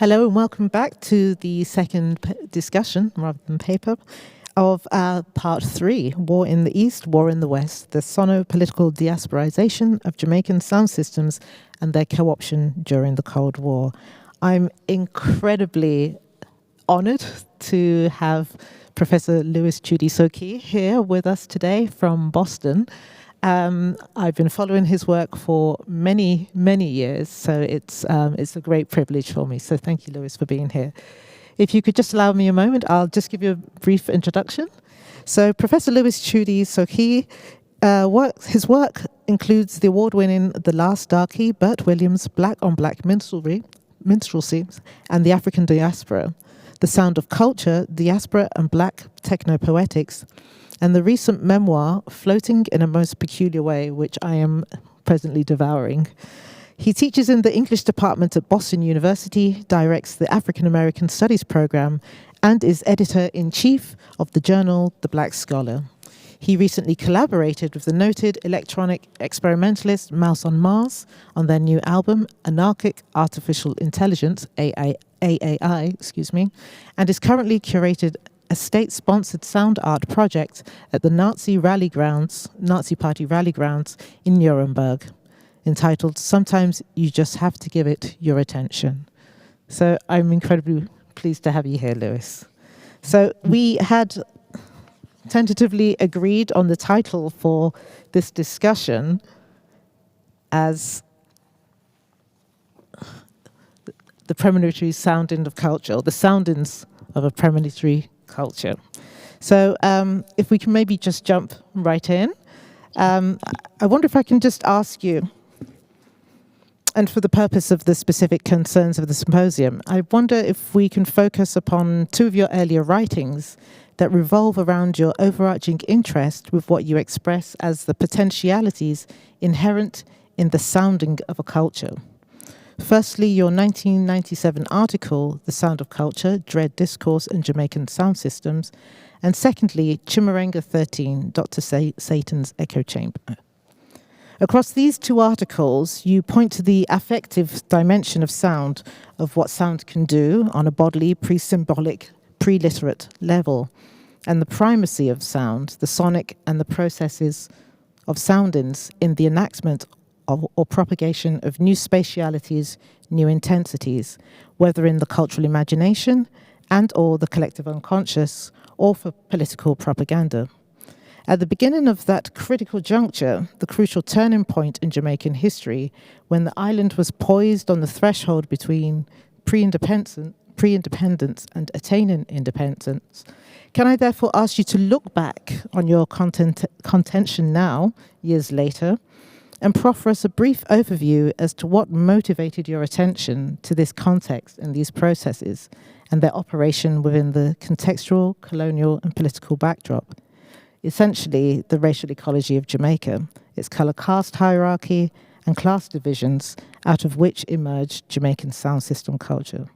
Hello and welcome back to the second discussion, rather than paper, of part 3, War in the East, War in the West, the sono-political diasporization of Jamaican sound systems and their co-option during the Cold War. I'm incredibly honored to have Professor Louis Chude-Sokei here with us today from Boston. I've been following his work for many, many years, so it's a great privilege for me. So thank you, Louis, for being here. If you could just allow me a moment, I'll just give you a brief introduction. So Professor Louis Chude-Sokei, his work includes the award-winning The Last Darky, Bert Williams' Black on Black Minstrelsy, and the African Diaspora, The Sound of Culture, Diaspora and Black Techno-Poetics, and the recent memoir, Floating in a Most Peculiar Way, which I am presently devouring. He teaches in the English department at Boston University, directs the African American Studies program, and is editor-in-chief of the journal The Black Scholar. He recently collaborated with the noted electronic experimentalist Mouse on Mars on their new album, Anarchic Artificial Intelligence, AAI, and is currently curated a state-sponsored sound art project at the Nazi Party rally grounds in Nuremberg, entitled Sometimes You Just Have to Give It Your Attention. So I'm incredibly pleased to have you here, Louis. So we had tentatively agreed on the title for this discussion as the premonitory sounding of culture, or the soundings of a premonitory culture. So if we can maybe just jump right in. I wonder if I can just ask you, and for the purpose of the specific concerns of the symposium, I wonder if we can focus upon two of your earlier writings that revolve around your overarching interest with what you express as the potentialities inherent in the sounding of a culture. Firstly, your 1997 article, The Sound of Culture, Dread Discourse in Jamaican Sound Systems, and secondly, Chimurenga 13, Dr. Satan's Echo Chamber. Across these two articles, you point to the affective dimension of sound, of what sound can do on a bodily, pre-symbolic, pre-literate level, and the primacy of sound, the sonic and the processes of soundings in the enactment or propagation of new spatialities, new intensities, whether in the cultural imagination and or the collective unconscious, or for political propaganda. At the beginning of that critical juncture, the crucial turning point in Jamaican history, when the island was poised on the threshold between pre-independence and attaining independence, can I therefore ask you to look back on your contention now, years later, and proffer us a brief overview as to what motivated your attention to this context and these processes and their operation within the contextual, colonial, and political backdrop. Essentially, the racial ecology of Jamaica, its color caste hierarchy, and class divisions out of which emerged Jamaican sound system culture.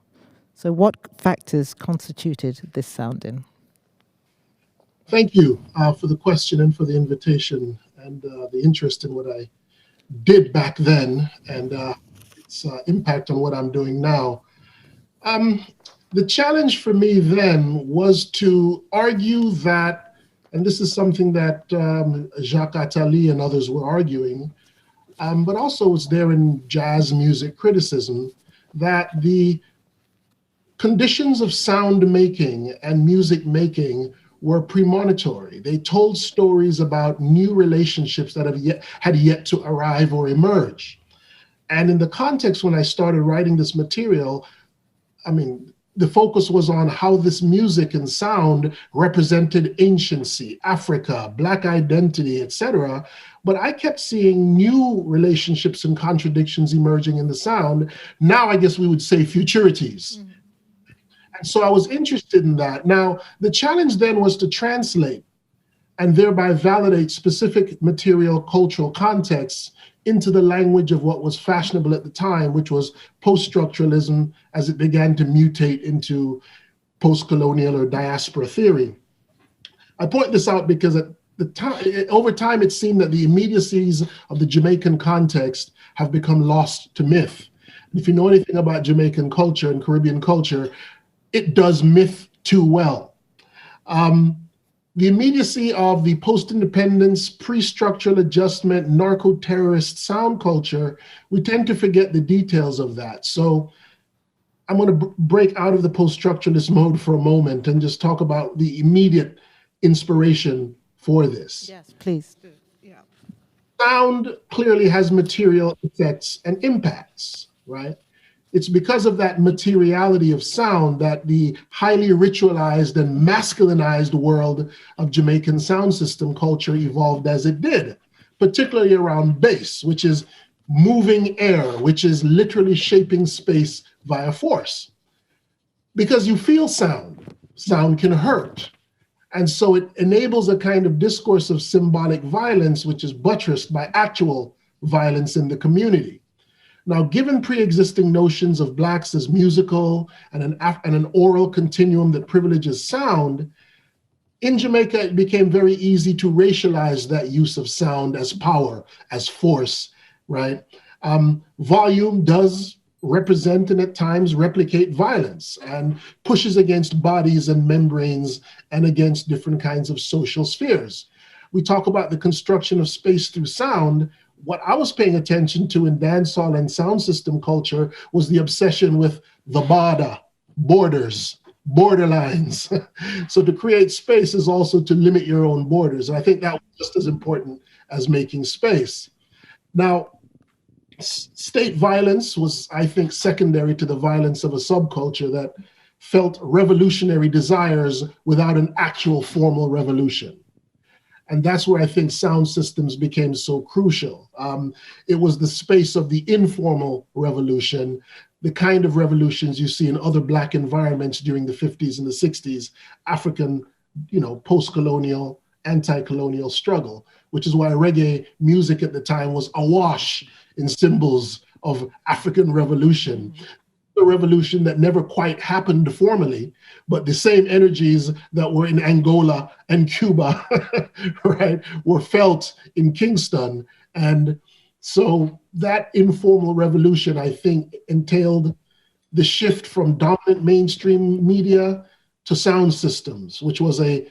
So what factors constituted this sounding? Thank you for the question and for the invitation and the interest in what I did back then and its impact on what I'm doing now. The challenge for me then was to argue that, and this is something that Jacques Attali and others were arguing, but also was there in jazz music criticism, that the conditions of sound making and music making were premonitory. They told stories about new relationships that had yet to arrive or emerge. And in the context when I started writing this material, I mean, the focus was on how this music and sound represented anciency, Africa, Black identity, etc. But I kept seeing new relationships and contradictions emerging in the sound. Now I guess we would say futurities. Mm-hmm. And so I was interested in that. Now, the challenge then was to translate and thereby validate specific material cultural contexts into the language of what was fashionable at the time, which was post-structuralism as it began to mutate into post-colonial or diaspora theory. I point this out because at the time, over time, it seemed that the immediacies of the Jamaican context have become lost to myth. If you know anything about Jamaican culture and Caribbean culture, it does myth too well. The immediacy of the post-independence, pre-structural adjustment, narco-terrorist sound culture, we tend to forget the details of that. So I'm going to break out of the post-structuralist mode for a moment and just talk about the immediate inspiration for this. Yes, please. Yeah. Sound clearly has material effects and impacts, right? It's because of that materiality of sound that the highly ritualized and masculinized world of Jamaican sound system culture evolved as it did, particularly around bass, which is moving air, which is literally shaping space via force. Because you feel sound, sound can hurt. And so it enables a kind of discourse of symbolic violence, which is buttressed by actual violence in the community. Now, given pre-existing notions of Blacks as musical and an oral continuum that privileges sound, in Jamaica, it became very easy to racialize that use of sound as power, as force, right? Volume does represent and at times replicate violence and pushes against bodies and membranes and against different kinds of social spheres. We talk about the construction of space through sound. What I was paying attention to in dancehall and sound system culture was the obsession with the border, borders, borderlines. So to create space is also to limit your own borders. And I think that was just as important as making space. Now, state violence was, I think, secondary to the violence of a subculture that felt revolutionary desires without an actual formal revolution. And that's where I think sound systems became so crucial. It was the space of the informal revolution, the kind of revolutions you see in other Black environments during the 50s and the 60s, African, post-colonial, anti-colonial struggle, which is why reggae music at the time was awash in symbols of African revolution. A revolution that never quite happened formally, but the same energies that were in Angola and Cuba, right, were felt in Kingston. And so that informal revolution, I think, entailed the shift from dominant mainstream media to sound systems, which was a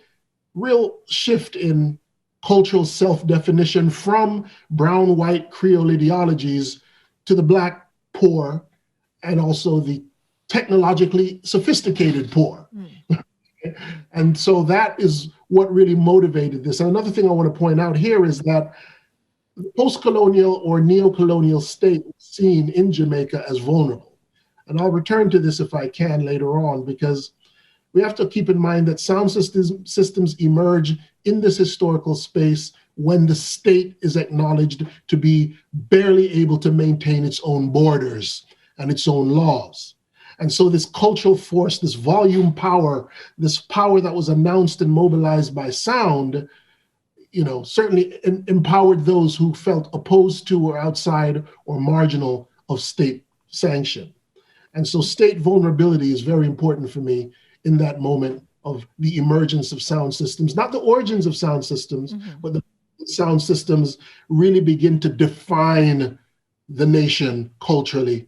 real shift in cultural self-definition from brown-white Creole ideologies to the Black poor, and also the technologically sophisticated poor. And so that is what really motivated this. And another thing I want to point out here is that the post-colonial or neo-colonial state was seen in Jamaica as vulnerable. And I'll return to this if I can later on, because we have to keep in mind that sound systems emerge in this historical space when the state is acknowledged to be barely able to maintain its own borders and its own laws. And so this cultural force, this volume power, this power that was announced and mobilized by sound, certainly empowered those who felt opposed to or outside or marginal of state sanction. And so state vulnerability is very important for me in that moment of the emergence of sound systems, not the origins of sound systems, but the sound systems really begin to define the nation culturally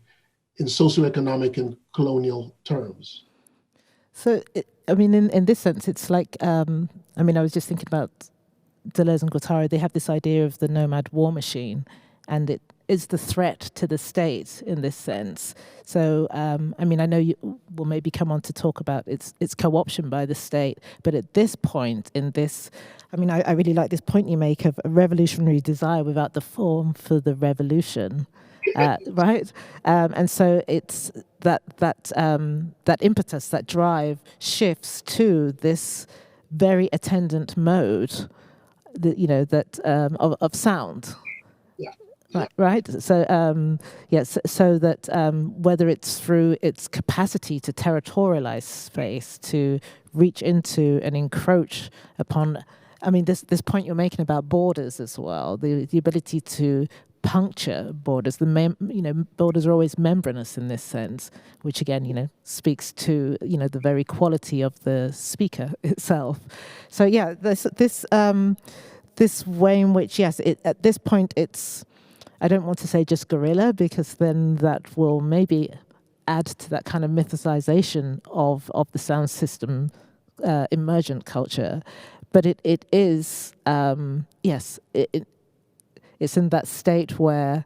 in socioeconomic and colonial terms. So, in this sense, it's like, I was just thinking about Deleuze and Guattari. They have this idea of the nomad war machine, and it is the threat to the state in this sense. So, I know you will maybe come on to talk about its co-option by the state, but at this point in this, I really like this point you make of a revolutionary desire without the form for the revolution. Right, and so it's that impetus, that drive shifts to this very attendant mode, of sound. Yeah. Right. So so that whether it's through its capacity to territorialize space, to reach into and encroach upon. This point you're making about borders as well, the ability to puncture borders. Borders are always membranous in this sense, which again, speaks to the very quality of the speaker itself. So yeah, this way in which at this point it's I don't want to say just guerrilla, because then that will maybe add to that kind of mythicization of the sound system emergent culture. But it is, yes, it's in that state where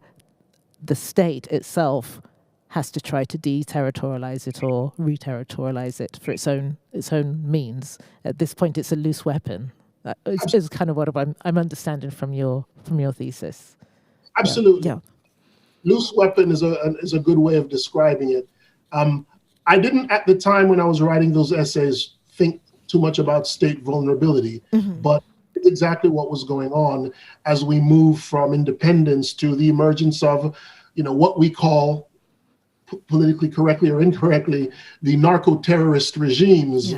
the state itself has to try to deterritorialize it or reterritorialize it for its own means. At this point, it's a loose weapon. Is kind of what I'm understanding from your thesis. Absolutely. Yeah. Loose weapon is a good way of describing it. I didn't at the time when I was writing those essays think too much about state vulnerability, but it's exactly what was going on as we move from independence to the emergence of, what we call, politically correctly or incorrectly, the narco-terrorist regimes.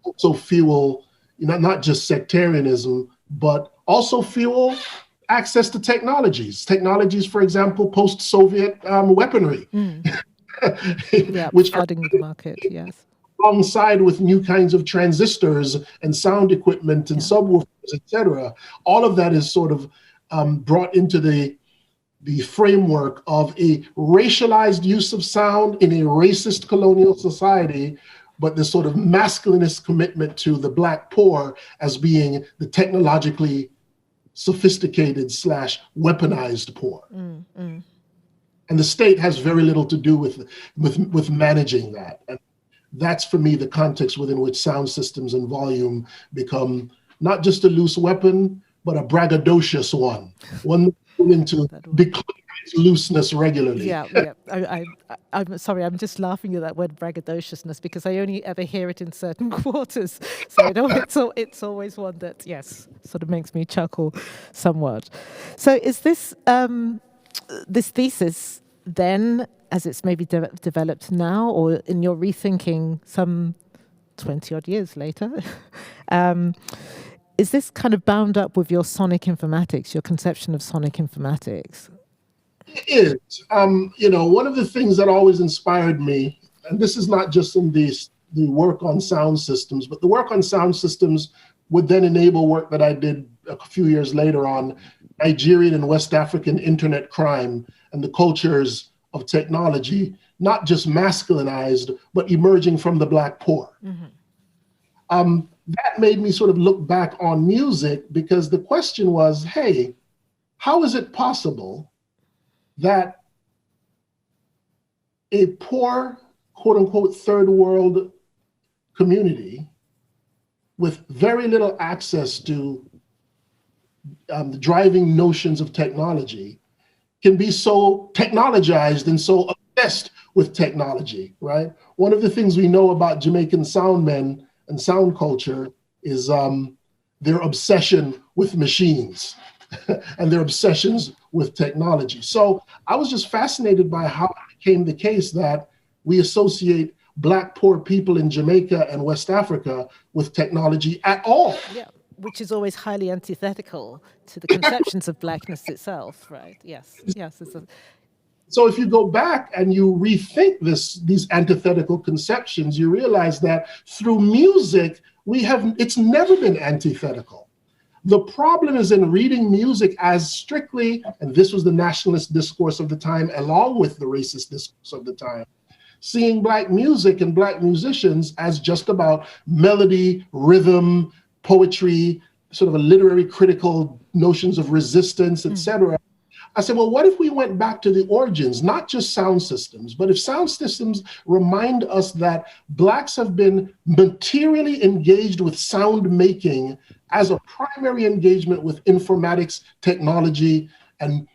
Also fuel, not just sectarianism, but also fuel access to technologies, for example, post-Soviet weaponry. Which flooding the market, yes. Alongside with new kinds of transistors and sound equipment and subwoofers, etc. All of that is sort of brought into the framework of a racialized use of sound in a racist colonial society, but this sort of masculinist commitment to the Black poor as being the technologically sophisticated / weaponized poor. And the state has very little to do with managing that. And that's, for me, the context within which sound systems and volume become not just a loose weapon, but a braggadocious one into declaring its looseness regularly. I'm sorry, I'm just laughing at that word braggadociousness because I only ever hear it in certain quarters. So I know it's always one that, yes, sort of makes me chuckle somewhat. So is this this thesis then, as it's maybe developed now, or in your rethinking some 20 odd years later, is this kind of bound up with your sonic informatics, your conception of sonic informatics? It is. One of the things that always inspired me, and this is not just in the work on sound systems, but the work on sound systems would then enable work that I did a few years later on Nigerian and West African internet crime and the cultures of technology, not just masculinized, but emerging from the Black poor. That made me sort of look back on music, because the question was, hey, how is it possible that a poor, quote unquote, third world community with very little access to the driving notions of technology can be so technologized and so obsessed with technology, right? One of the things we know about Jamaican sound men and sound culture is their obsession with machines and their obsessions with technology. So I was just fascinated by how it became the case that we associate Black poor people in Jamaica and West Africa with technology at all. Yeah, which is always highly antithetical to the conceptions of Blackness itself, right? Yes. So if you go back and you rethink these antithetical conceptions, you realize that through music, it's never been antithetical. The problem is in reading music as strictly, and this was the nationalist discourse of the time, along with the racist discourse of the time, seeing Black music and Black musicians as just about melody, rhythm, poetry, sort of a literary critical notions of resistance, etc. I said, well, what if we went back to the origins, not just sound systems, but if sound systems remind us that Blacks have been materially engaged with sound making as a primary engagement with informatics, technology, and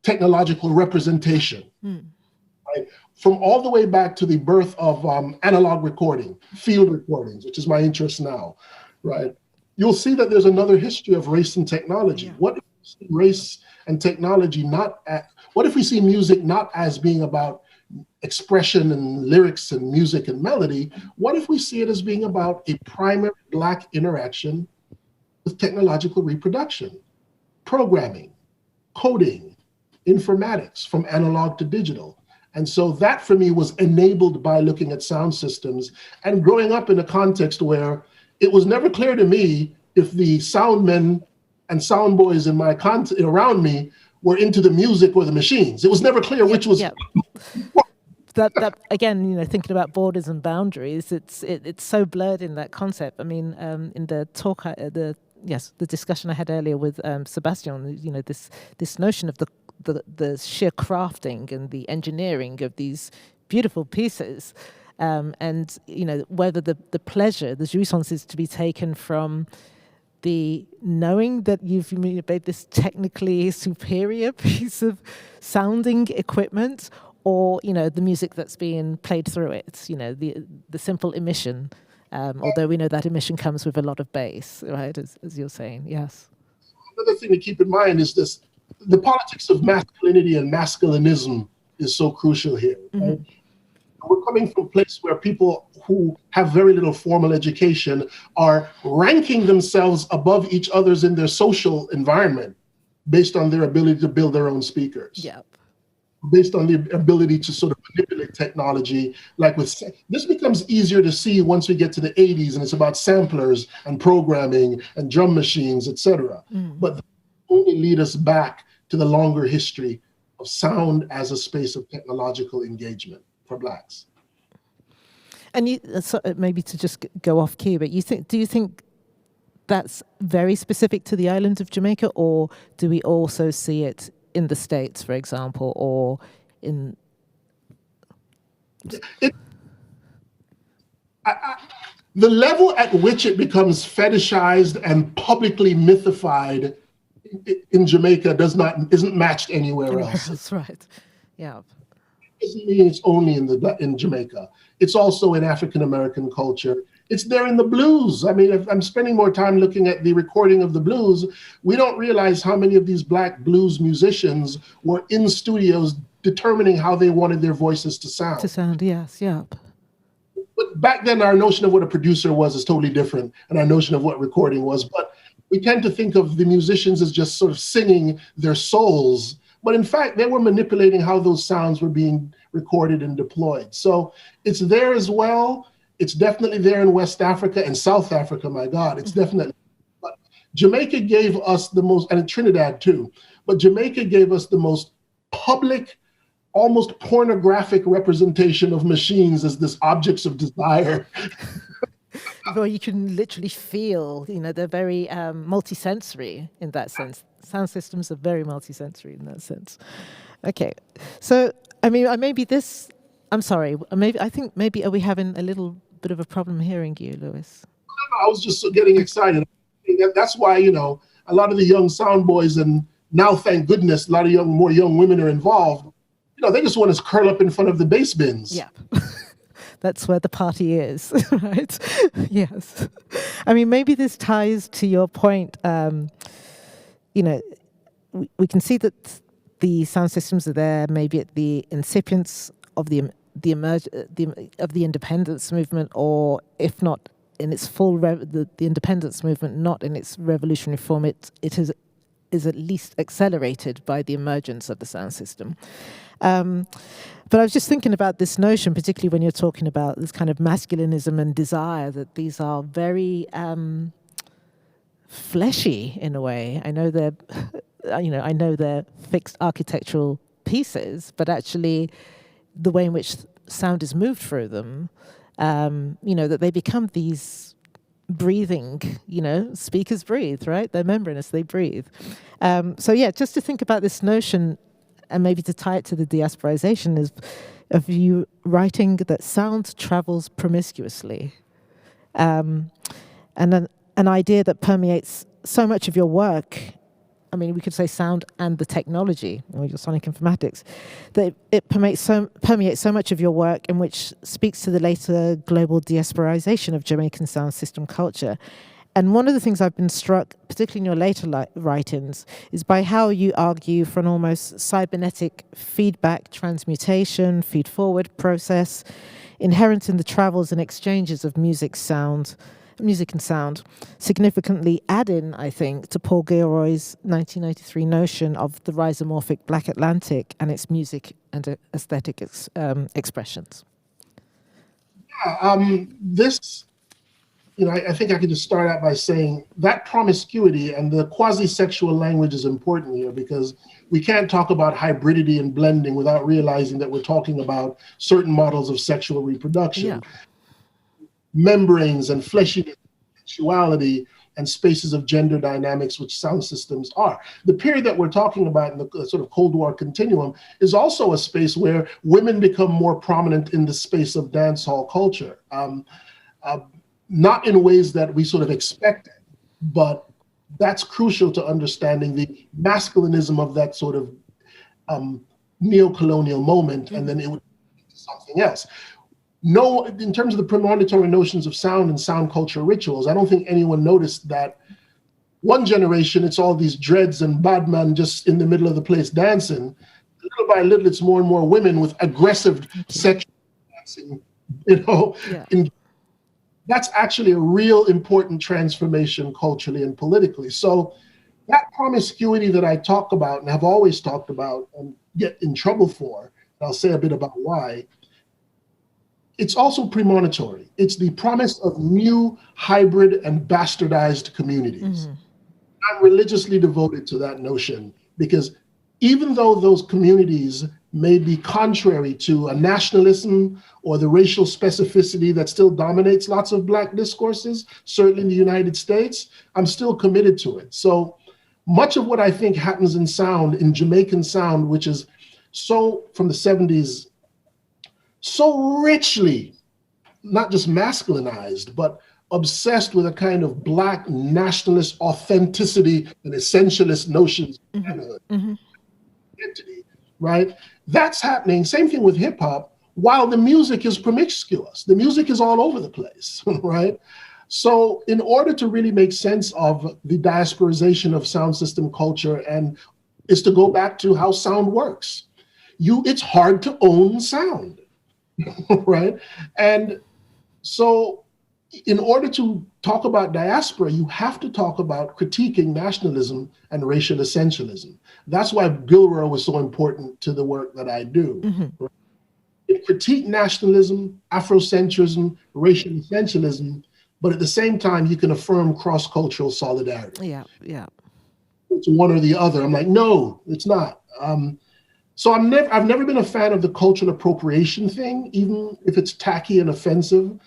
technological representation, right? From all the way back to the birth of analog recording, field recordings, which is my interest now, right? You'll see that there's another history of race and technology. Yeah. What if we see race and technology what if we see music not as being about expression and lyrics and music and melody? What if we see it as being about a primary Black interaction with technological reproduction, programming, coding, informatics, from analog to digital? And so that for me was enabled by looking at sound systems and growing up in a context where it was never clear to me if the sound men and sound boys in my around me were into the music or the machines. It was never clear which was. Yeah. That again, thinking about borders and boundaries, it's so blurred in that concept. I mean, in the talk, the discussion I had earlier with Sebastian, this notion of the sheer crafting and the engineering of these beautiful pieces, and whether the pleasure, the jouissance, is to be taken from the knowing that you've made this technically superior piece of sounding equipment, or the music that's being played through it, the simple emission, although we know that emission comes with a lot of bass, right, as you're saying. Yes. Another thing to keep in mind is the politics of masculinity and masculinism is so crucial here. Right? Mm-hmm. We're coming from a place where people who have very little formal education are ranking themselves above each other's in their social environment based on their ability to build their own speakers. Yep. Based on the ability to sort of manipulate technology. This becomes easier to see once we get to the 80s, and it's about samplers and programming and drum machines, etc. But they only lead us back to the longer history of sound as a space of technological engagement for Blacks. And maybe to just go off key, but do you think that's very specific to the island of Jamaica, or do we also see it in the States, for example, or in... The level at which it becomes fetishized and publicly mythified in Jamaica isn't matched anywhere else. That's right. Yeah. It doesn't mean it's only in Jamaica. It's also in African American culture. It's there in the blues. I mean, if I'm spending more time looking at the recording of the blues, we don't realize how many of these Black blues musicians were in studios determining how they wanted their voices to sound. Yes, yeah. But back then, our notion of what a producer was is totally different, and our notion of what recording was. But we tend to think of the musicians as just sort of singing their souls. But in fact, they were manipulating how those sounds were being recorded and deployed. So it's there as well. It's definitely there in West Africa and South Africa, my God, it's definitely. But Jamaica gave us the most, and Trinidad too, but Jamaica gave us the most public, almost pornographic representation of machines as this objects of desire. Well, you can literally feel, they're very multisensory in that sense. Sound systems are very multisensory in that sense. Okay, so, I mean, I'm sorry, I think maybe are we having a little bit of a problem hearing you, Lewis? I was just getting excited. That's why, a lot of the young sound boys, and now, thank goodness, a lot of more young women are involved. They just want to curl up in front of the bass bins. Yeah. That's where the party is, right? Yes. I mean, maybe this ties to your point. We can see that the sound systems are there, maybe at the incipience of the independence movement, or if not in its full the independence movement, not in its revolutionary form, it is at least accelerated by the emergence of the sound system. But I was just thinking about this notion, particularly when you're talking about this kind of masculinism and desire, that these are very fleshy in a way. I know they're fixed architectural pieces, but actually the way in which sound is moved through them, that they become these breathing, speakers breathe, right? They're membranous, they breathe. Just to think about this notion, and maybe to tie it to the diasporization, is of you writing that sound travels promiscuously. And an idea that permeates so much of your work, I mean, we could say sound and the technology, or your sonic informatics, that it permeates so much of your work, and which speaks to the later global diasporization of Jamaican sound system culture. And one of the things I've been struck, particularly in your later writings, is by how you argue for an almost cybernetic feedback, transmutation, feed-forward process inherent in the travels and exchanges of music and sound, significantly adding, I think, to Paul Gilroy's 1993 notion of the rhizomorphic Black Atlantic and its music and aesthetic expressions. Yeah, I think I could just start out by saying that promiscuity and the quasi-sexual language is important here, because we can't talk about hybridity and blending without realizing that we're talking about certain models of sexual reproduction, membranes and fleshiness, sexuality, and spaces of gender dynamics, which sound systems are. The period that we're talking about in the sort of Cold War Continuum is also a space where women become more prominent in the space of dance hall culture. Not in ways that we sort of expected, but that's crucial to understanding the masculinism of that sort of neo-colonial moment, and then it would be something else. No, in terms of the premonitory notions of sound and sound culture rituals, I don't think anyone noticed that one generation, it's all these dreads and badman just in the middle of the place dancing. Little by little, it's more and more women with aggressive sexual dancing, that's actually a real important transformation culturally and politically. So that promiscuity that I talk about and have always talked about and get in trouble for, and I'll say a bit about why, it's also premonitory. It's the promise of new hybrid and bastardized communities. I'm religiously devoted to that notion, because even though those communities may be contrary to a nationalism or the racial specificity that still dominates lots of Black discourses, certainly in the United States, I'm still committed to it. So much of what I think happens in sound, in Jamaican sound, which is so, from the 70s, so richly, not just masculinized, but obsessed with a kind of Black nationalist authenticity and essentialist notions of manhood, identity, right? That's happening. Same thing with hip hop, while the music is promiscuous. The music is all over the place, right? So in order to really make sense of the diasporization of sound system culture, and is to go back to how sound works. It's hard to own sound, right? And so in order to talk about diaspora, you have to talk about critiquing nationalism and racial essentialism. That's why Gilroy was so important to the work that I do. Right? It critique nationalism, Afrocentrism, racial essentialism, but at the same time, you can affirm cross-cultural solidarity. It's one or the other. I'm like, no, it's not. So I've never been a fan of the cultural appropriation thing, even if it's tacky and offensive.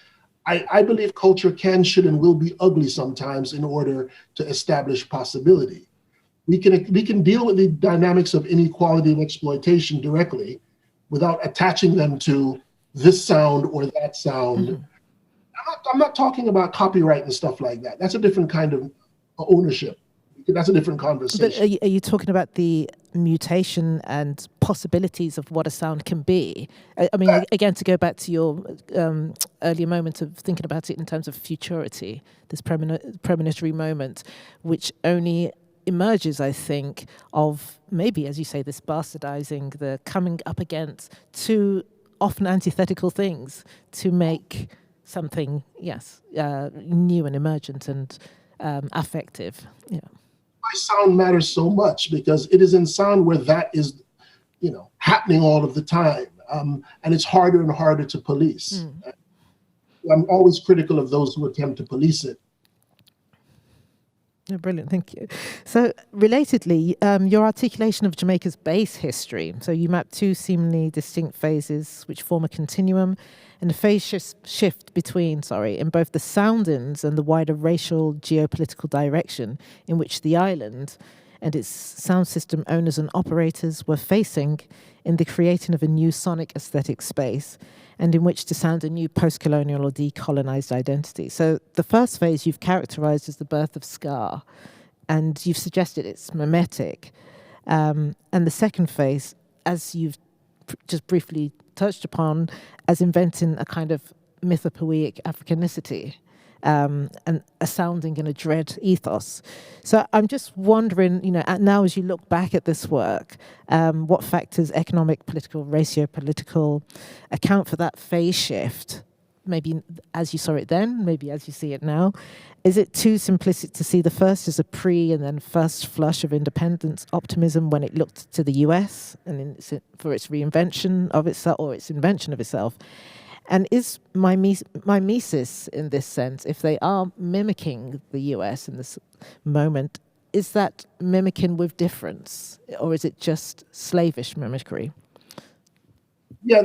I believe culture can, should, and will be ugly sometimes in order to establish possibility. We can deal with the dynamics of inequality and exploitation directly without attaching them to this sound or that sound. I'm not talking about copyright and stuff like that. That's a different kind of ownership. That's a different conversation. But are you talking about the mutation and possibilities of what a sound can be? I mean, again, to go back to your earlier moment of thinking about it in terms of futurity, this premonitory moment, which only emerges, I think, of maybe, as you say, this bastardizing, the coming up against two often antithetical things to make something, new and emergent and affective. Yeah. Why sound matters so much, because it is in sound where that is, happening all of the time, and it's harder and harder to police. I'm always critical of those who attempt to police it. Oh, brilliant, thank you. So, relatedly, your articulation of Jamaica's bass history. So, you map two seemingly distinct phases which form a continuum, and a phase shift between, in both the soundings and the wider racial geopolitical direction in which the island and its sound system owners and operators were facing in the creating of a new sonic aesthetic space, and in which to sound a new post-colonial or decolonized identity. So the first phase you've characterized as the birth of ska, and you've suggested it's mimetic. And the second phase, as you've just briefly touched upon, as inventing a kind of mythopoeic Africanicity, and a sounding and a dread ethos. So I'm just wondering, now as you look back at this work, what factors, economic, political, ratio-political, account for that phase shift? Maybe as you saw it then, maybe as you see it now. Is it too simplistic to see the first as a pre and then first flush of independence optimism when it looked to the US and for its reinvention of itself, or its invention of itself? And is mimesis in this sense, if they are mimicking the US in this moment, is that mimicking with difference, or is it just slavish mimicry? Yeah,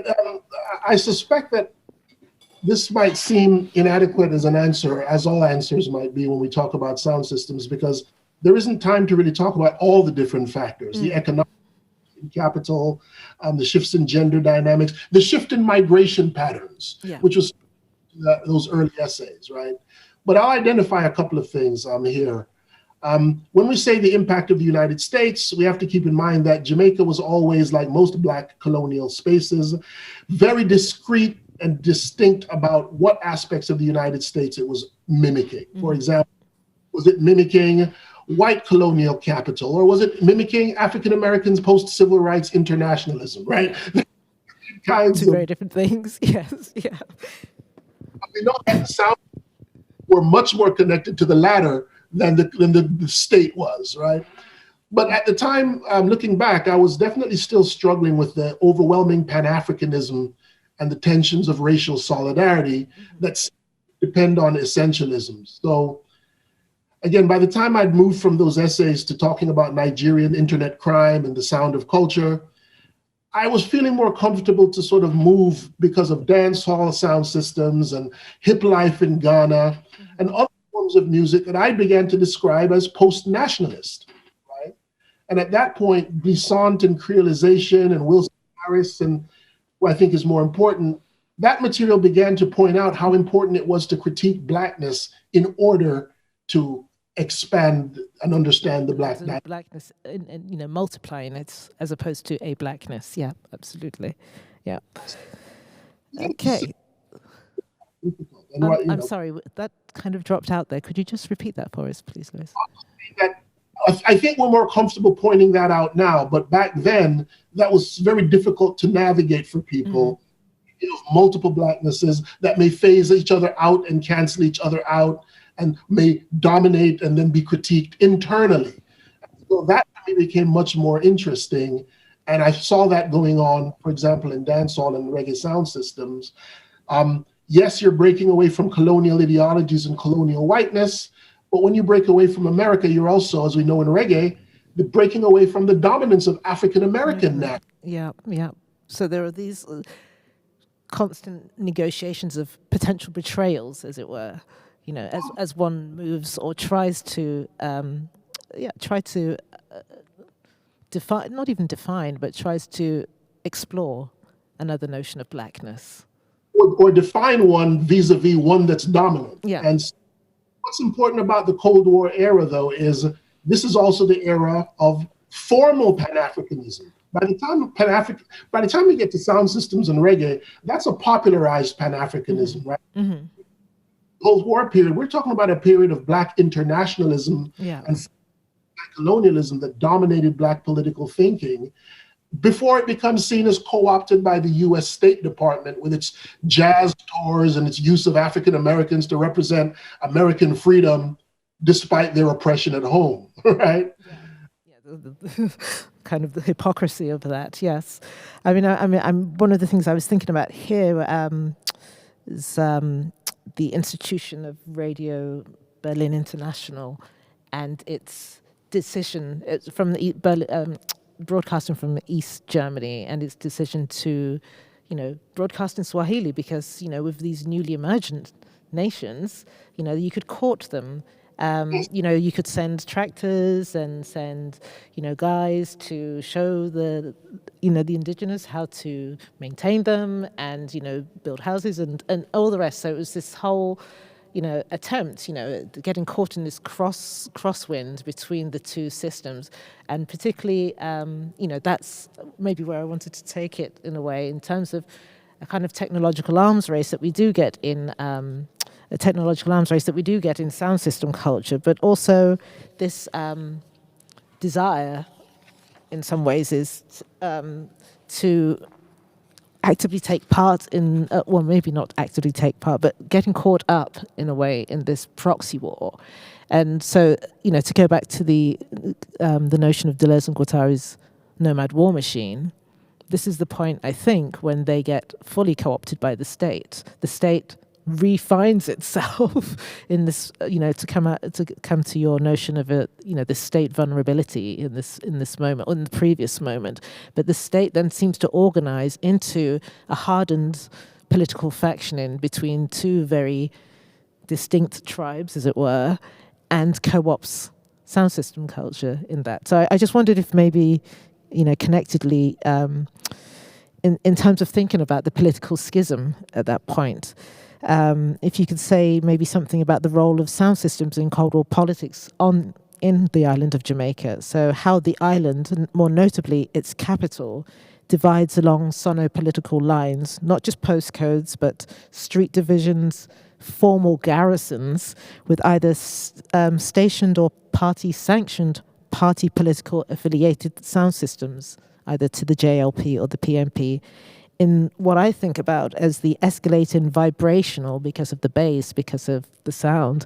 I suspect that this might seem inadequate as an answer, as all answers might be when we talk about sound systems, because there isn't time to really talk about all the different factors, the economic capital, the shifts in gender dynamics, the shift in migration patterns, which was those early essays, right? But I'll identify a couple of things here. When we say the impact of the United States, we have to keep in mind that Jamaica was always, like most Black colonial spaces, very discrete and distinct about what aspects of the United States it was mimicking. For example, was it mimicking white colonial capital, or was it mimicking African Americans post-civil rights internationalism, right? Two very different things, yes, yeah. We know that the South were much more connected to the latter than the state was, right? But at the time, looking back, I was definitely still struggling with the overwhelming Pan-Africanism and the tensions of racial solidarity that depend on essentialism. So again, by the time I'd moved from those essays to talking about Nigerian internet crime and the sound of culture, I was feeling more comfortable to sort of move because of dance hall sound systems and hip life in Ghana and other forms of music that I began to describe as post-nationalist, right? And at that point, Glissant and Creolization and Wilson Harris and what I think is more important, that material began to point out how important it was to critique Blackness in order to expand and understand the blackness and multiplying it as opposed to a blackness. Yeah, absolutely. Yeah. Okay. I'm sorry, that kind of dropped out there. Could you just repeat that for us, please, Lewis? I think we're more comfortable pointing that out now, but back then that was very difficult to navigate for people. Multiple Blacknesses that may phase each other out and cancel each other out, and may dominate and then be critiqued internally. So that to me became much more interesting. And I saw that going on, for example, in dancehall and reggae sound systems. Yes, you're breaking away from colonial ideologies and colonial whiteness, but when you break away from America, you're also, as we know in reggae, breaking away from the dominance of African-American now. Yeah. So there are these constant negotiations of potential betrayals, as it were, as one moves or tries to define, not even define, but tries to explore another notion of blackness. Or define one vis-a-vis one that's dominant. Yeah. And what's important about the Cold War era, though, is this is also the era of formal Pan-Africanism. By the time we get to sound systems and reggae, that's a popularized Pan-Africanism, right? Cold War period, we're talking about a period of Black internationalism and Black colonialism that dominated Black political thinking before it becomes seen as co-opted by the US State Department with its jazz tours and its use of African Americans to represent American freedom despite their oppression at home, right? Kind of the hypocrisy of that, yes. I mean, one of the things I was thinking about here is the institution of Radio Berlin International and its decision from the broadcasting from East Germany and its decision to, broadcast in Swahili because, with these newly emergent nations, you could court them. You could send tractors and send, guys to show the indigenous how to maintain them and, build houses and all the rest. So it was this whole, attempt, getting caught in this crosswind between the two systems. And particularly, that's maybe where I wanted to take it in a way in terms of a kind of technological arms race that we do get in sound system culture, but also this desire, in some ways, is to actively take part in, well, maybe not actively take part, but getting caught up in a way in this proxy war. And so, to go back to the notion of Deleuze and Guattari's nomad war machine, this is the point, I think, when they get fully co-opted by the state. The state refines itself in this, to come to your notion of the state vulnerability in this moment, or in the previous moment. But the state then seems to organize into a hardened political factioning between two very distinct tribes, as it were, and co-ops sound system culture in that. So I just wondered if maybe, connectedly, in terms of thinking about the political schism at that point, if you could say maybe something about the role of sound systems in Cold War politics in the island of Jamaica. So how the island, and more notably its capital, divides along sono-political lines, not just postcodes, but street divisions, formal garrisons with either stationed or party-sanctioned, party political affiliated sound systems, either to the JLP or the PNP, in what I think about as the escalating vibrational, because of the bass, because of the sound,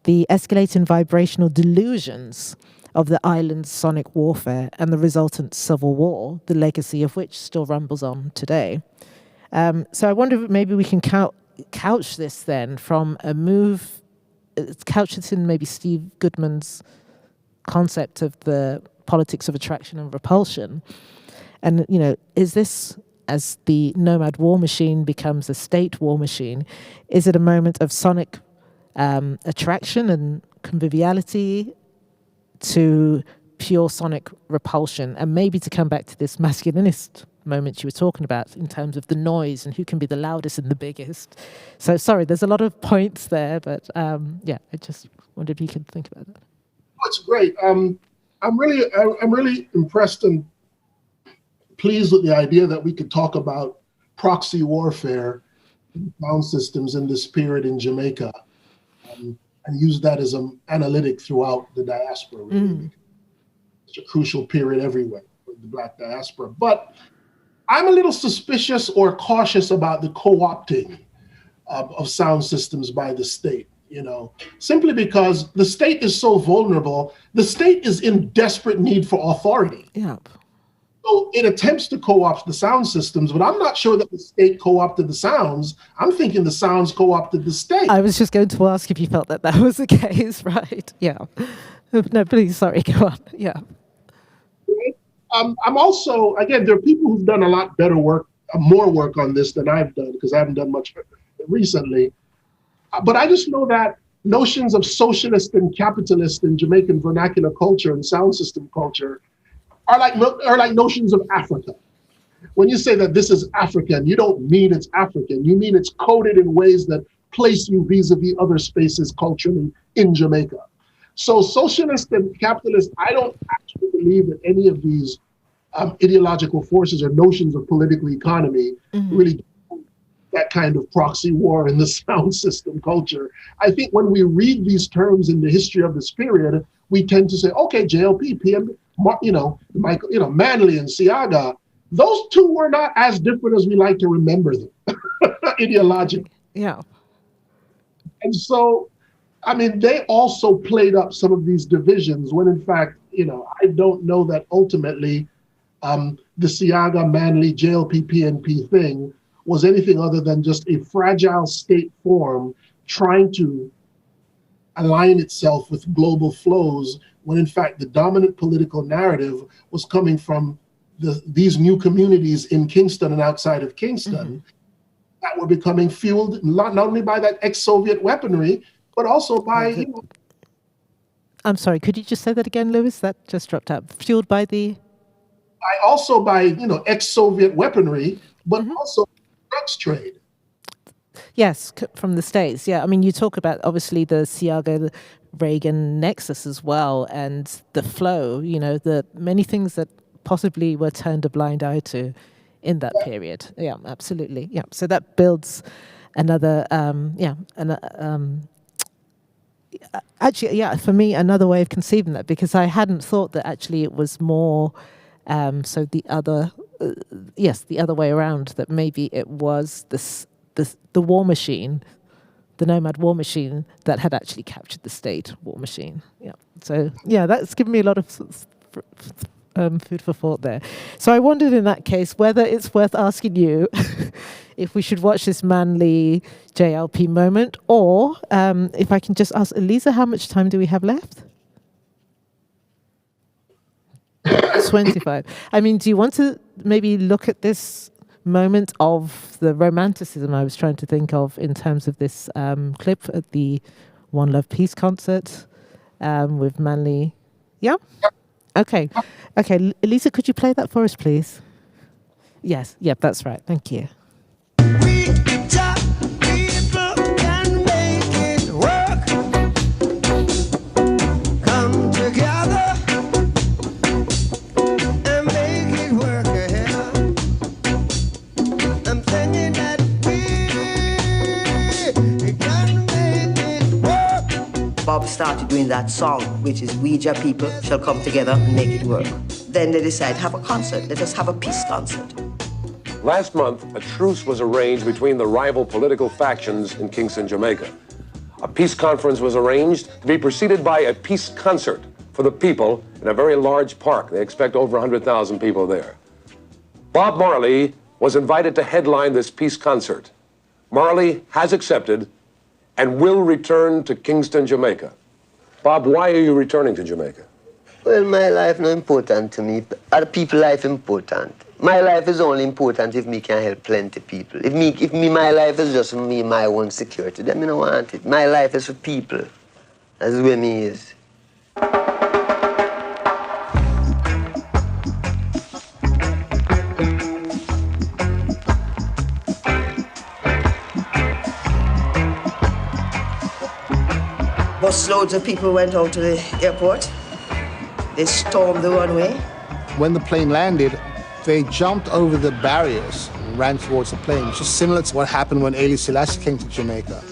the escalating vibrational delusions of the island's sonic warfare and the resultant civil war, the legacy of which still rumbles on today. So I wonder if maybe we can couch this then from a move, couch it in maybe Steve Goodman's concept of the politics of attraction and repulsion. And, is this, as the nomad war machine becomes a state war machine, is it a moment of sonic attraction and conviviality to pure sonic repulsion? And maybe to come back to this masculinist moment you were talking about in terms of the noise and who can be the loudest and the biggest. So sorry, there's a lot of points there, but I just wondered if you could think about that. That's great. I'm really impressed and pleased with the idea that we could talk about proxy warfare in sound systems in this period in Jamaica, and use that as an analytic throughout the diaspora. Really. It's a crucial period everywhere for the Black diaspora. But I'm a little suspicious or cautious about the co-opting of sound systems by the state, simply because the state is so vulnerable. The state is in desperate need for authority. Yep. So it attempts to co-opt the sound systems, but I'm not sure that the state co-opted the sounds. I'm thinking the sounds co-opted the state. I was just going to ask if you felt that was the case, right? Yeah. No, please, sorry, go on. Yeah. I'm also, again, there are people who've done a lot better work, more work on this than I've done, because I haven't done much recently. But I just know that notions of socialist and capitalist in Jamaican vernacular culture and sound system culture are like notions of Africa. When you say that this is African, you don't mean it's African. You mean it's coded in ways that place you vis-a-vis other spaces culturally in Jamaica. So socialist and capitalist, I don't actually believe that any of these ideological forces or notions of political economy really do that kind of proxy war in the sound system culture. I think when we read these terms in the history of this period, we tend to say, okay, JLP, PM, Manley and Siaga, those two were not as different as we like to remember them ideologically. Yeah. And so, they also played up some of these divisions when, in fact, I don't know that ultimately the Siaga, Manley, JLP, PNP thing was anything other than just a fragile state form trying to align itself with global flows, when in fact the dominant political narrative was coming from these new communities in Kingston and outside of Kingston that were becoming fueled not only by that ex-Soviet weaponry, but also by, I'm sorry, could you just say that again, Lewis? That just dropped out. Fueled by the? by ex-Soviet weaponry, but also drugs trade. Yes, from the States. Yeah, you talk about obviously the Siaga-Reagan nexus as well, and the flow. The many things that possibly were turned a blind eye to in that period. Yeah, absolutely. Yeah, so that builds another. Actually, yeah, for me, another way of conceiving that, because I hadn't thought that actually it was more. So the other, the other way around. That maybe it was the war machine, the nomad war machine, that had actually captured the state war machine. Yeah. So yeah, that's given me a lot of food for thought there. So I wondered in that case whether it's worth asking you if we should watch this Manly JLP moment, or if I can just ask Elisa, how much time do we have left? 25. I mean, do you want to maybe look at this moment of the romanticism I was trying to think of in terms of this clip at the One Love Peace concert with Manly? Yeah? Okay. Okay, Elisa, could you play that for us, please? Yes. Yep, that's right. Thank you. We top people can make it work. Come together and make it work. I'm thinking that we can make it work. Bob started doing that song, which is Ouija people shall come together and make it work. Then they decided, have a concert. Let us have a peace concert. Last month, a truce was arranged between the rival political factions in Kingston, Jamaica. A peace conference was arranged to be preceded by a peace concert for the people in a very large park. They expect over 100,000 people there. Bob Marley was invited to headline this peace concert. Marley has accepted and will return to Kingston, Jamaica. Bob, why are you returning to Jamaica? Well, my life not important to me. Other people's life important. My life is only important if me can help plenty people. If my life is just for me, my own security, then me don't want it. My life is for people. That's where me is. Busloads of people went out to the airport. They stormed the runway. When the plane landed, they jumped over the barriers and ran towards the plane, which is similar to what happened when Haile Selassie came to Jamaica.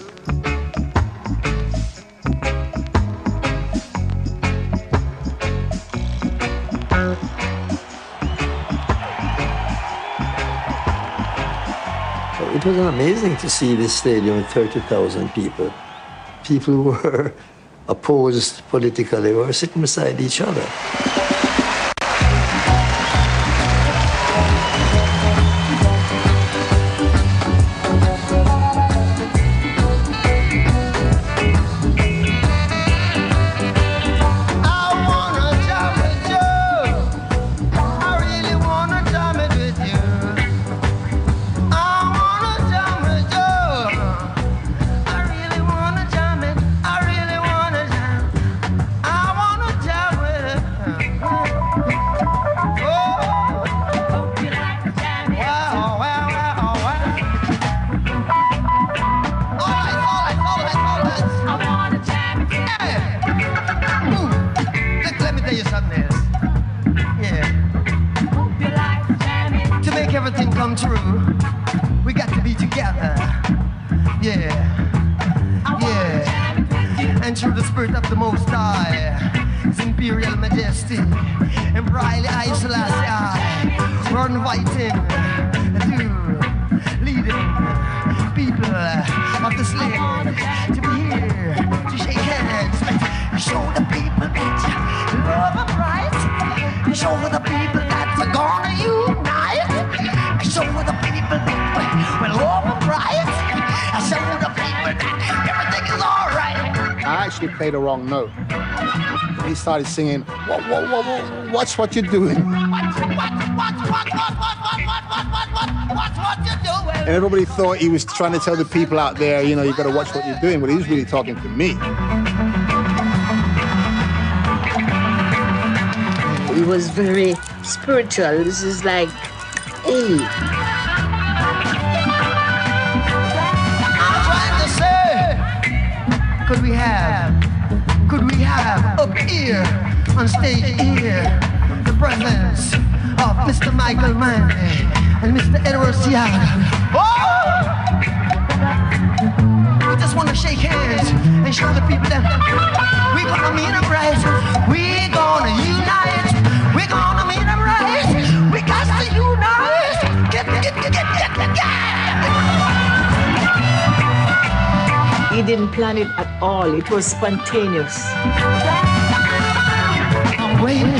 It was amazing to see this stadium with 30,000 people. People who were opposed politically were sitting beside each other. Played a wrong note. He started singing, whoa, watch what you're doing. And everybody thought he was trying to tell the people out there, you know, you got to watch what you're doing, but he was really talking to me. It was very spiritual. This is like, hey. Could we have up here on stage here the presence of Mr. Michael Mann and Mr. Edward Siaga. Oh! We just want to shake hands and show the people that we're gonna meet them right. We're gonna unite. We're gonna meet them right. We got to unite. Get. He didn't plan it at all. It was spontaneous. I'm waiting.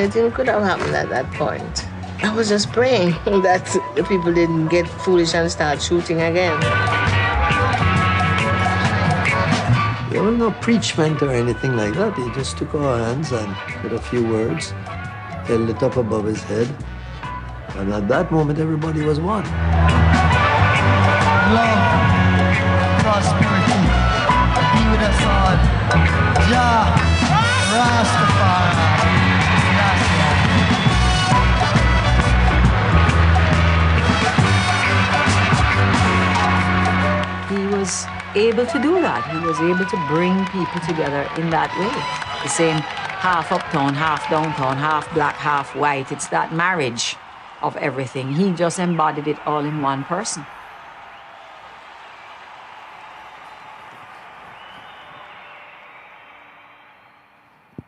anything could have happened at that point. I was just praying that the people didn't get foolish and start shooting again. There was no preachment or anything like that. He just took our hands and said a few words, held it up above his head, and at that moment everybody was one. Love, prosperity, be with us all. Jah, Rastafari, He was able to do that. He was able to bring people together in that way. The same half uptown, half downtown, half black, half white. It's that marriage of everything. He just embodied it all in one person.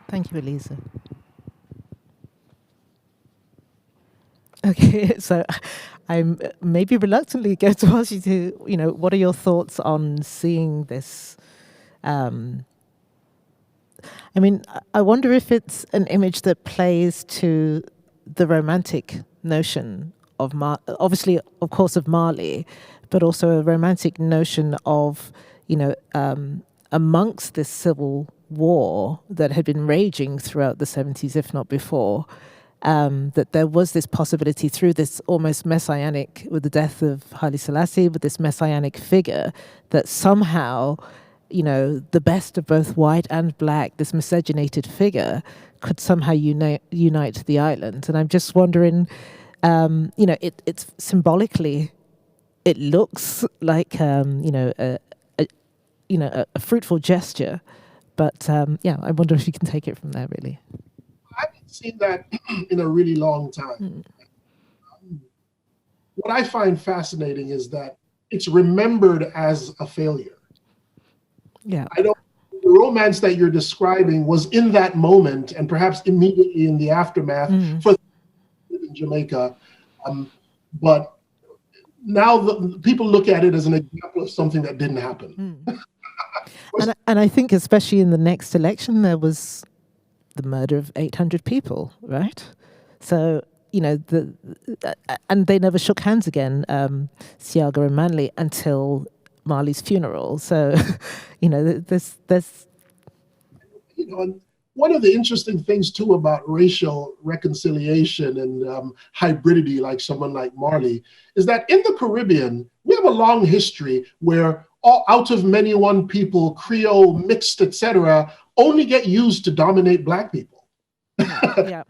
Thank you, Elisa. Okay, so I'm maybe reluctantly going to ask you to, what are your thoughts on seeing this? I wonder if it's an image that plays to the romantic notion of, obviously, of course, of Mali, but also a romantic notion of, amongst this civil war that had been raging throughout the 70s, if not before, that there was this possibility through this almost messianic, with the death of Haile Selassie, with this messianic figure, that somehow, the best of both white and black, this miscegenated figure, could somehow unite the island. And I'm just wondering, it's symbolically, it looks like, a fruitful gesture. But I wonder if you can take it from there, really. I haven't seen that in a really long time. What I find fascinating is that it's remembered as a failure. Yeah. The romance that you're describing was in that moment and perhaps immediately in the aftermath for in Jamaica. But now people look at it as an example of something that didn't happen. And I think especially in the next election, there was the murder of 800 people, right? So, and they never shook hands again, Siaga and Manley, until Marley's funeral. So, there's... And one of the interesting things, too, about racial reconciliation and hybridity, like someone like Marley, is that in the Caribbean, we have a long history where out of many one people, Creole, mixed, etc., only get used to dominate Black people. Yeah.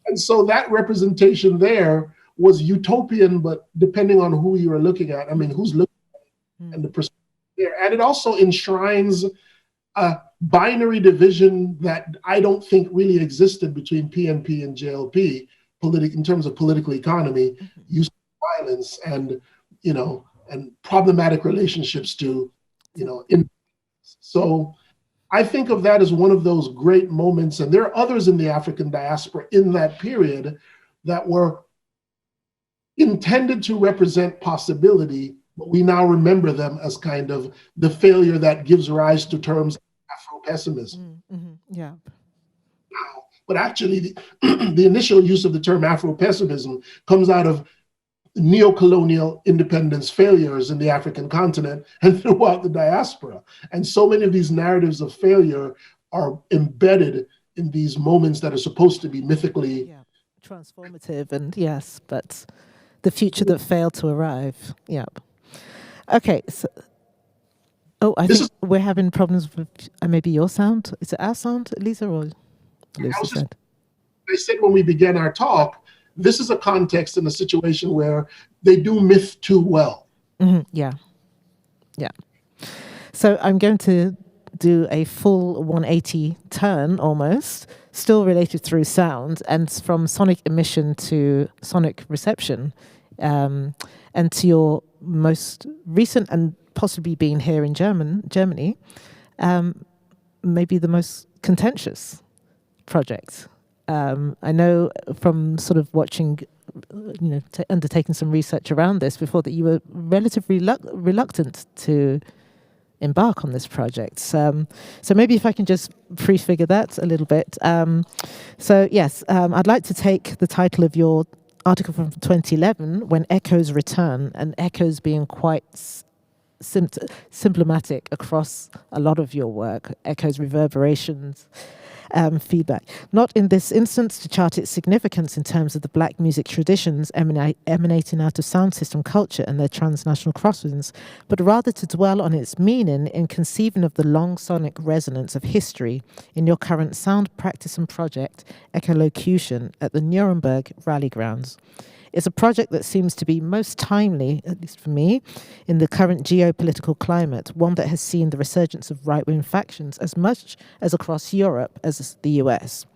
And so that representation there was utopian, but depending on who you are looking at, who's looking at it and the perspective there. And it also enshrines a binary division that I don't think really existed between PNP and JLP in terms of political economy, use of violence, and, and problematic relationships to, so I think of that as one of those great moments. And there are others in the African diaspora in that period that were intended to represent possibility, but we now remember them as kind of the failure that gives rise to terms Afro-pessimism. Yeah. But actually, the initial use of the term Afro-pessimism comes out of neo-colonial independence failures in the African continent and throughout the diaspora. And so many of these narratives of failure are embedded in these moments that are supposed to be mythically transformative, and yes, but the future that failed to arrive. Yeah. Okay, so I think we're having problems with maybe your sound. Is it our sound, Elisa, or Lisa's sound? I said when we began our talk, this is a context and a situation where they do myth too well. Yeah. So I'm going to do a full 180 turn almost, still related through sound, and from sonic emission to sonic reception, and to your most recent and possibly being here in Germany, maybe the most contentious project. I know from sort of watching, undertaking some research around this before, that you were relatively reluctant to embark on this project. So maybe if I can just prefigure that a little bit. I'd like to take the title of your article from 2011, When Echoes Return, and echoes being quite symptomatic across a lot of your work, echoes, reverberations, feedback. Not in this instance to chart its significance in terms of the black music traditions emanating out of sound system culture and their transnational crossings, but rather to dwell on its meaning in conceiving of the long sonic resonance of history in your current sound practice and project, Echolocution, at the Nuremberg Rally Grounds. It's a project that seems to be most timely, at least for me, in the current geopolitical climate, one that has seen the resurgence of right-wing factions as much as across Europe as the US.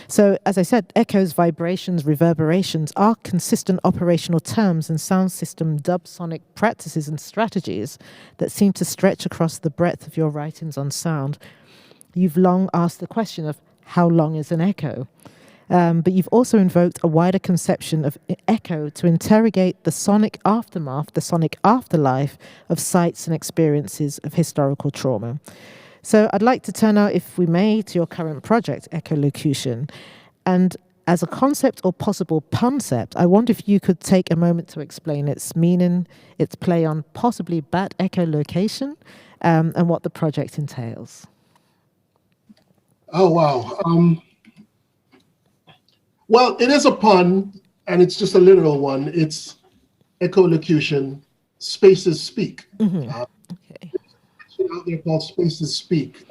So, as I said, echoes, vibrations, reverberations are consistent operational terms and sound system dub sonic practices and strategies that seem to stretch across the breadth of your writings on sound. You've long asked the question of how long is an echo? But you've also invoked a wider conception of echo to interrogate the sonic aftermath, the sonic afterlife of sights and experiences of historical trauma. So I'd like to turn now, if we may, to your current project, Echolocution. And as a concept or possible concept, I wonder if you could take a moment to explain its meaning, its play on possibly bat echolocation, and what the project entails. Oh, wow. Well, it is a pun, and it's just a literal one. It's echolocution, spaces speak. Okay. Out there called Spaces Speak,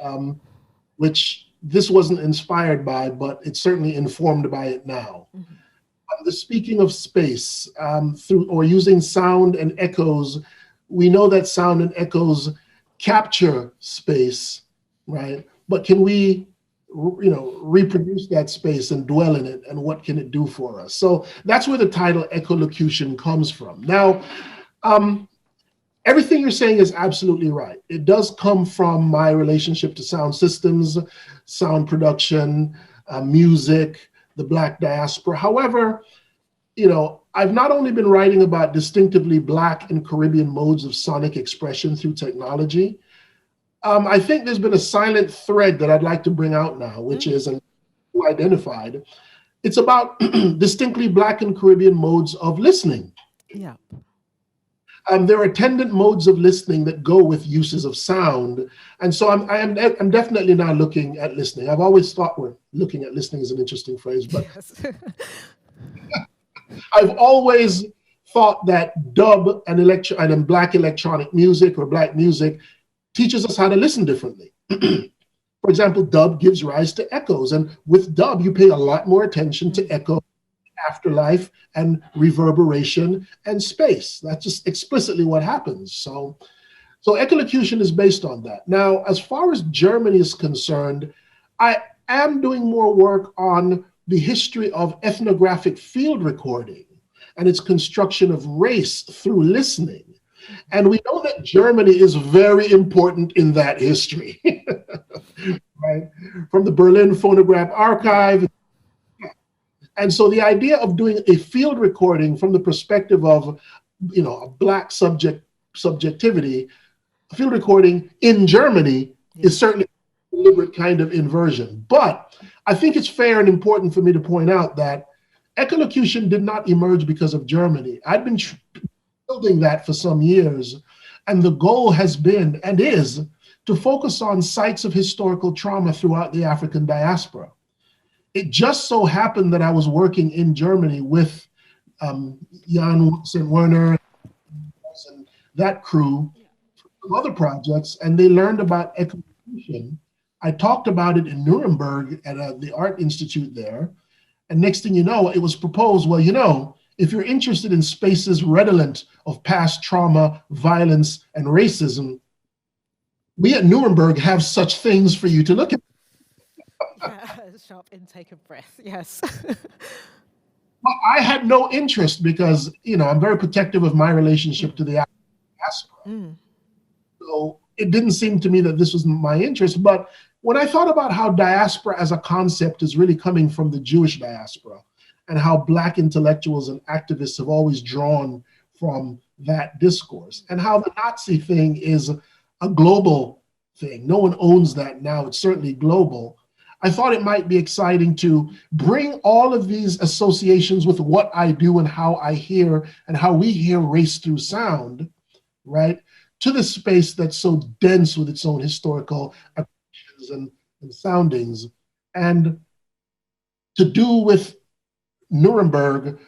which this wasn't inspired by, but it's certainly informed by it now. The speaking of space through or using sound and echoes, we know that sound and echoes capture space, right? But can we reproduce that space and dwell in it, and what can it do for us? So that's where the title Echolocution comes from. Now, everything you're saying is absolutely right. It does come from my relationship to sound systems, sound production, music, the Black diaspora. However, I've not only been writing about distinctively Black and Caribbean modes of sonic expression through technology, I think there's been a silent thread that I'd like to bring out now, which is identified. It's about distinctly Black and Caribbean modes of listening. Yeah. There are attendant modes of listening that go with uses of sound. And so I'm definitely now looking at listening. I've always thought looking at listening is an interesting phrase, but yes. I've always thought that dub and Black electronic music or Black music teaches us how to listen differently. For example, dub gives rise to echoes. And with dub, you pay a lot more attention to echo, afterlife, and reverberation and space. That's just explicitly what happens. So Echolocution is based on that. Now, as far as Germany is concerned, I am doing more work on the history of ethnographic field recording and its construction of race through listening. And we know that Germany is very important in that history, right? From the Berlin Phonograph Archive. And so the idea of doing a field recording from the perspective of, a Black subjectivity, a field recording in Germany is certainly a deliberate kind of inversion. But I think it's fair and important for me to point out that Echolocution did not emerge because of Germany. I'd been building that for some years, and the goal has been and is to focus on sites of historical trauma throughout the African diaspora. It just so happened that I was working in Germany with Jan St. Werner and that crew from other projects, and they learned about Echolocution. I talked about it in Nuremberg at the Art Institute there, and next thing you know, it was proposed, if you're interested in spaces redolent of past trauma, violence, and racism, we at Nuremberg have such things for you to look at. Sharp intake of breath, yes. Well, I had no interest because, I'm very protective of my relationship to the diaspora. So it didn't seem to me that this was my interest. But when I thought about how diaspora as a concept is really coming from the Jewish diaspora, and how Black intellectuals and activists have always drawn from that discourse, and how the Nazi thing is a global thing. No one owns that now. It's certainly global. I thought it might be exciting to bring all of these associations with what I do and how I hear and how we hear race through sound, right, to the space that's so dense with its own historical and soundings, and to do with Nuremberg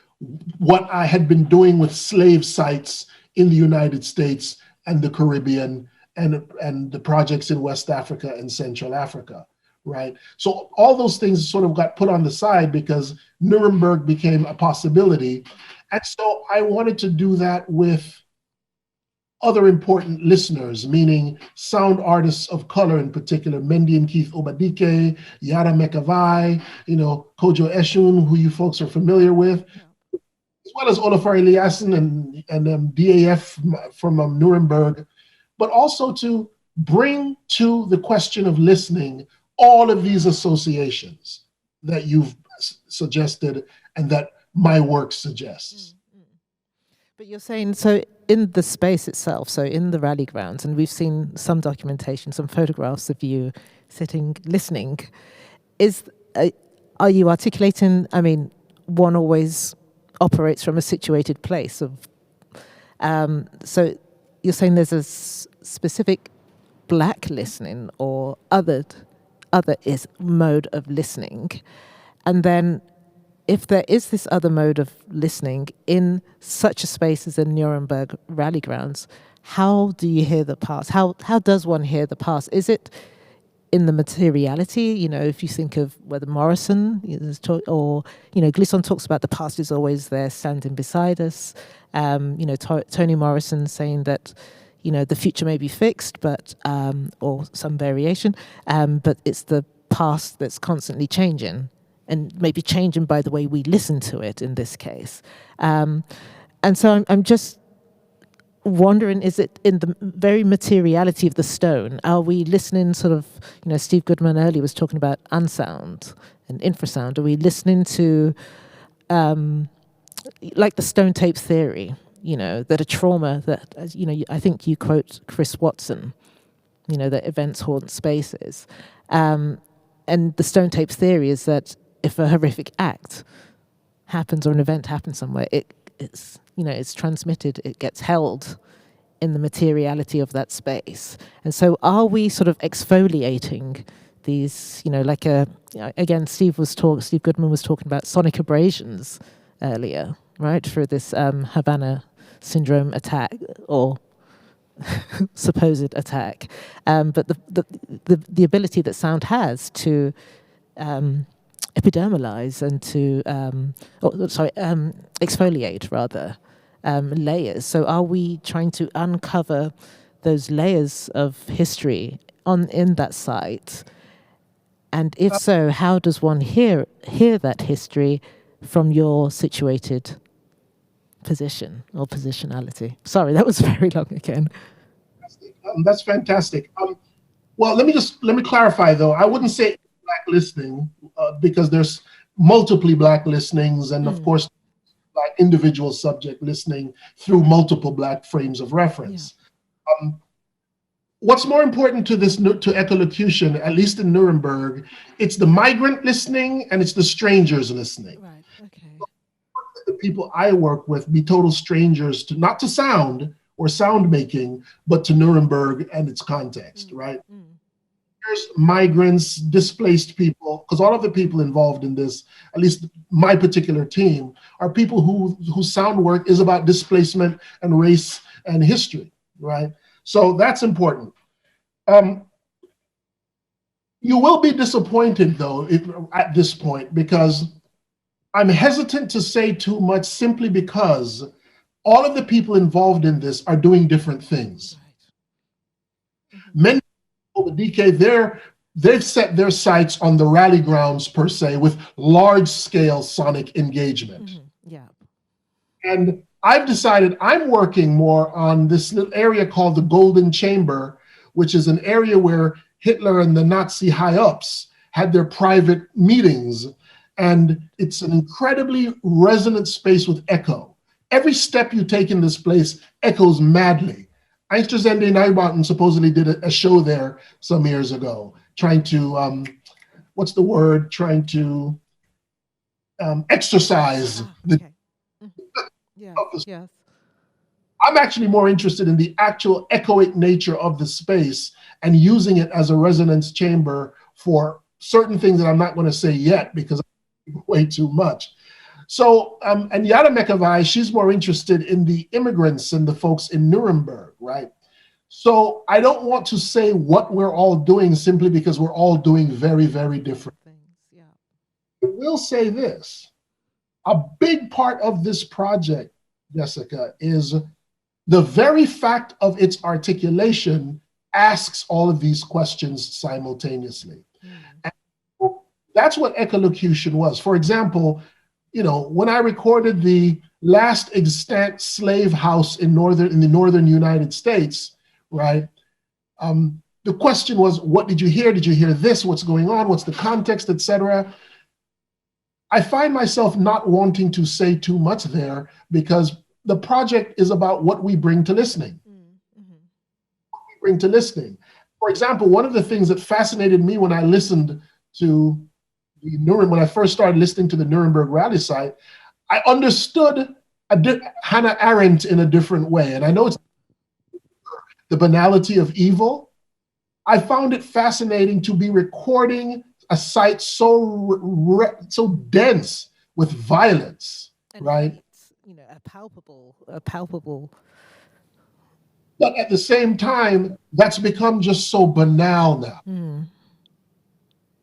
what I had been doing with slave sites in the United States and the Caribbean and the projects in West Africa and Central Africa, right? So all those things sort of got put on the side because Nuremberg became a possibility. And so I wanted to do that with other important listeners, meaning sound artists of color in particular, Mendy and Keith Obadike, Yara Mekavai, Kojo Eshun, who you folks are familiar with, as well as Olafur Eliasson and DAF from Nuremberg, but also to bring to the question of listening all of these associations that you've suggested and that my work suggests. But you're saying, so in the space itself, so in the rally grounds, and we've seen some documentation, some photographs of you sitting, listening, are you articulating, I mean, one always operates from a situated place of, so you're saying there's a specific black listening or other is mode of listening, and then if there is this other mode of listening in such a space as the Nuremberg rally grounds, how do you hear the past? How does one hear the past? Is it in the materiality? If you think of whether Morrison or Glisson talks about the past is always there, standing beside us. Toni Morrison saying that the future may be fixed, but or some variation, but it's the past that's constantly changing. And maybe changing by the way we listen to it in this case. And so I'm just wondering, is it in the very materiality of the stone? Are we listening sort of, Steve Goodman earlier was talking about unsound and infrasound. Are we listening to, like the stone tape theory, that a trauma that, I think you quote Chris Watson, that events haunt spaces. And the stone tape theory is that if a horrific act happens or an event happens somewhere, it's transmitted, it gets held in the materiality of that space. And so are we sort of exfoliating these, again, Steve Goodman was talking about sonic abrasions earlier, right, through this Havana syndrome attack or supposed attack. But the ability that sound has to epidermalize and to, exfoliate rather, layers. So are we trying to uncover those layers of history in that site? And if so, how does one hear that history from your situated position or positionality? Sorry, that was very long again. That's fantastic. Well, let me clarify though. I wouldn't say black listening because there's multiply black listenings, and of course, black individual subject listening through multiple black frames of reference. Yeah. What's more important to echolocution, at least in Nuremberg, it's the migrant listening and it's the strangers listening. Right. Okay. The people I work with be total strangers not to sound or sound making, but to Nuremberg and its context, right? There's migrants, displaced people, because all of the people involved in this, at least my particular team, are people whose sound work is about displacement and race and history, right? So that's important. You will be disappointed though at this point, because I'm hesitant to say too much simply because all of the people involved in this are doing different things. Many people, the DK, they've set their sights on the rally grounds per se with large scale sonic engagement. Yeah. And I've decided I'm working more on this little area called the Golden Chamber, which is an area where Hitler and the Nazi high-ups had their private meetings. And it's an incredibly resonant space with echo. Every step you take in this place echoes madly. Nik Nowak supposedly did a show there some years ago, trying to, what's the word? Trying to exercise the. Yes. I'm actually more interested in the actual echoic nature of the space and using it as a resonance chamber for certain things that I'm not going to say yet because I'm way too much. So, and Yara Mekavai, she's more interested in the immigrants and the folks in Nuremberg, right? So I don't want to say what we're all doing simply because we're all doing very, very different things. Yeah. I will say this. A big part of this project, Jessica, is the very fact of its articulation asks all of these questions simultaneously. And that's what echolocution was. For example, you know, when I recorded the last extant slave house in the northern United States, right? The question was, what did you hear? Did you hear this? What's going on? What's the context, etc.? I find myself not wanting to say too much there because the project is about what we bring to listening. What we bring to listening. For example, one of the things that fascinated me when I listened to when I first started listening to the Nuremberg rally site, I understood Hannah Arendt in a different way. And I know it's the banality of evil. I found it fascinating to be recording a site so dense with violence, and right? You know, a palpable. But at the same time, that's become just so banal now.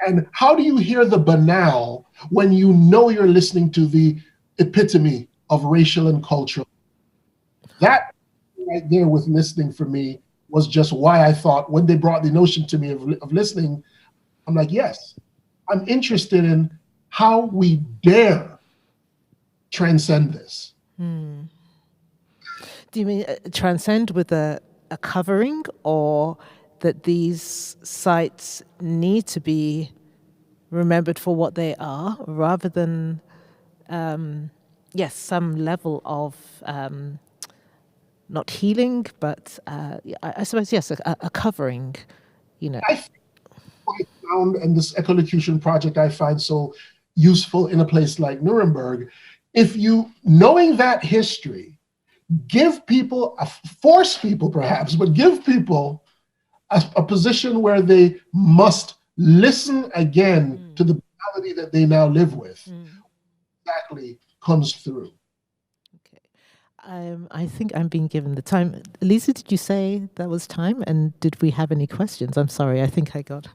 And how do you hear the banal when you know you're listening to the epitome of racial and cultural? That right there with listening for me was just why I thought when they brought the notion to me of listening, I'm like, yes, I'm interested in how we dare transcend this. Do you mean transcend with a covering, or that these sites need to be remembered for what they are, rather than, yes, some level of not healing, but I suppose, yes, a covering, you know. I found, and this echolocution project I find so useful in a place like Nuremberg, if you, knowing that history, give people, force people perhaps, but give people a position where they must listen again to the reality that they now live with, exactly comes through. Okay. I think I'm being given the time. Lisa, did you say that was time? And did we have any questions? I'm sorry, I think I got...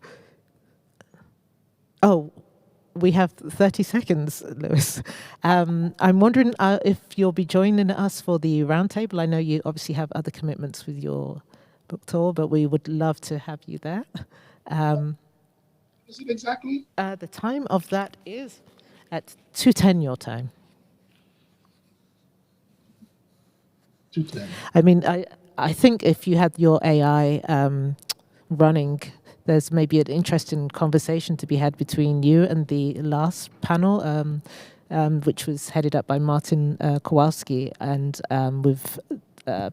Oh, we have 30 seconds, Lewis. I'm wondering if you'll be joining us for the roundtable. I know you obviously have other commitments with your book tour, but we would love to have you there. Is it exactly? The time of that is at 2:10 your time. 2:10. I mean, I think if you had your AI running, there's maybe an interesting conversation to be had between you and the last panel, which was headed up by Martin Kowalski and with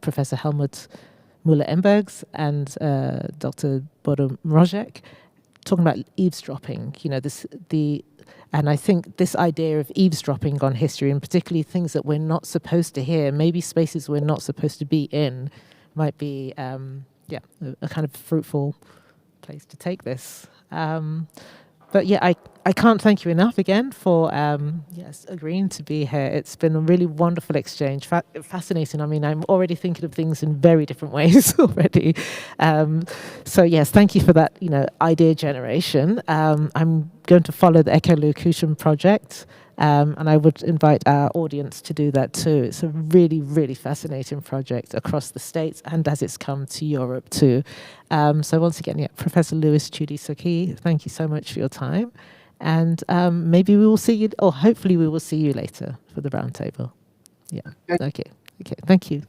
Professor Helmut Müller-Embergs and Dr. Bodo Mrożek, talking about eavesdropping. You know, and I think this idea of eavesdropping on history, and particularly things that we're not supposed to hear, maybe spaces we're not supposed to be in, might be a kind of fruitful place to take this. But yeah, I can't thank you enough again for agreeing to be here. It's been a really wonderful exchange, fascinating. I mean, I'm already thinking of things in very different ways already. So yes, thank you for that, idea generation. I'm going to follow the Echolocution project, and I would invite our audience to do that too. It's a really, really fascinating project across the States and as it's come to Europe too. So once again, Professor Lewis Chude-Sokei, thank you so much for your time. And maybe we will see you, or hopefully we will see you later for the roundtable. Yeah, okay, thank you.